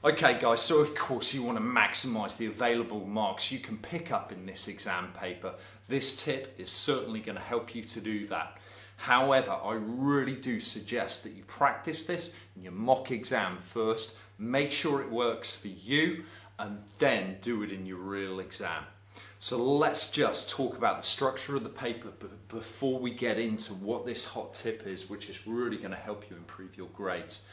Okay guys, so of course you want to maximise the available marks you can pick up in this exam paper. This tip is certainly going to help you to do that. However, I really do suggest that you practice this in your mock exam first, make sure it works for you, and then do it in your real exam. So let's just talk about the structure of the paper before we get into what this hot tip is, which is really going to help you improve your grades.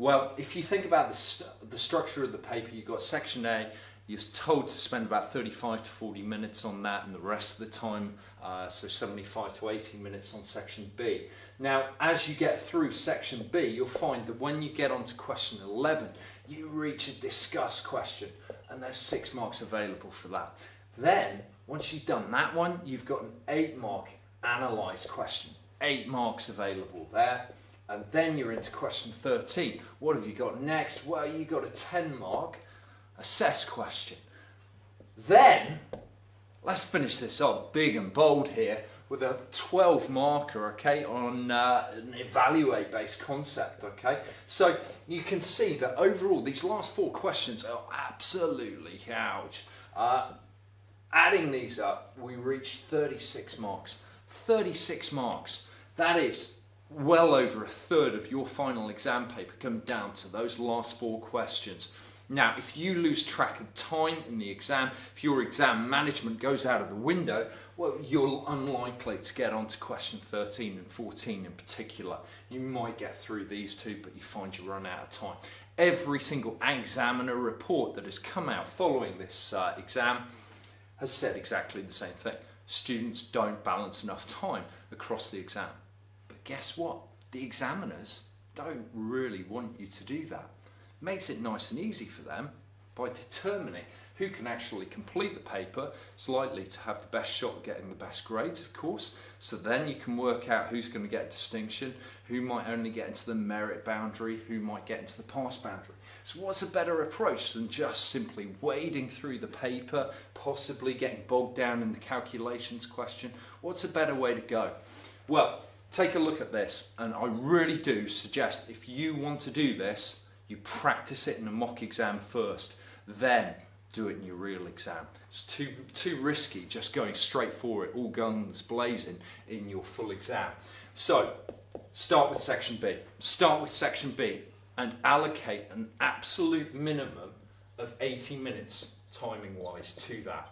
Well, if you think about the structure of the paper, you've got section A, you're told to spend about 35 to 40 minutes on that, and the rest of the time, so 75 to 80 minutes on section B. Now, as you get through section B, you'll find that when you get onto question 11, you reach a discuss question, and there's 6 marks available for that. Then, once you've done that one, you've got an 8-mark analyse question, 8 marks available there. And then you're into question 13. What have you got next? Well, you've got a 10-mark assess question. Then, let's finish this up big and bold here with a 12-marker, okay, on an evaluate-based concept, okay? So you can see that overall, these last 4 questions are absolutely huge. Adding these up, we reach 36 marks. 36 marks. That is well over a third of your final exam paper come down to those last 4 questions. Now, if you lose track of time in the exam, if your exam management goes out of the window, well, you're unlikely to get onto question 13 and 14 in particular. You might get through these 2, but you find you run out of time. Every single examiner report that has come out following this exam has said exactly the same thing. Students don't balance enough time across the exam. Guess what? The examiners don't really want you to do that. Makes it nice and easy for them by determining who can actually complete the paper. It's likely to have the best shot at getting the best grades, of course. So then you can work out who's going to get distinction, who might only get into the merit boundary, who might get into the pass boundary. So what's a better approach than just simply wading through the paper, possibly getting bogged down in the calculations question? What's a better way to go? Well, take a look at this, and I really do suggest if you want to do this, you practice it in a mock exam first, then do it in your real exam. It's too risky just going straight for it, all guns blazing in your full exam. So, start with section B. Start with section B and allocate an absolute minimum of 80 minutes timing-wise to that.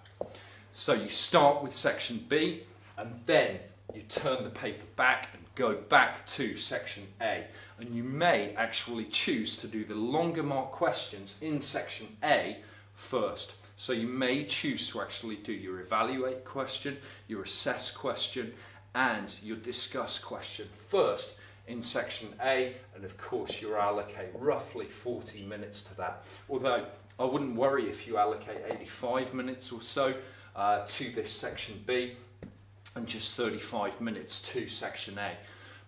So you start with section B, and then you turn the paper back and go back to section A, and you may actually choose to do the longer mark questions in section A first. So you may choose to actually do your evaluate question, your assess question, and your discuss question first in section A, and of course you allocate roughly 40 minutes to that. Although I wouldn't worry if you allocate 85 minutes or so to this section B, and just 35 minutes to section A.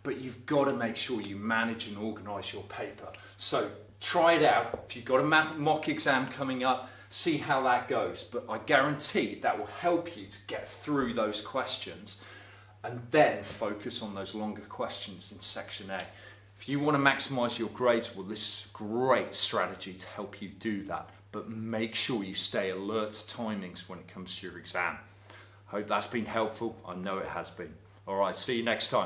But you've got to make sure you manage and organise your paper. So try it out. If you've got a mock exam coming up, see how that goes. But I guarantee that will help you to get through those questions and then focus on those longer questions in section A. If you want to maximise your grades, well, this is a great strategy to help you do that. But make sure you stay alert to timings when it comes to your exam. Hope that's been helpful. I know it has been. All right, see you next time.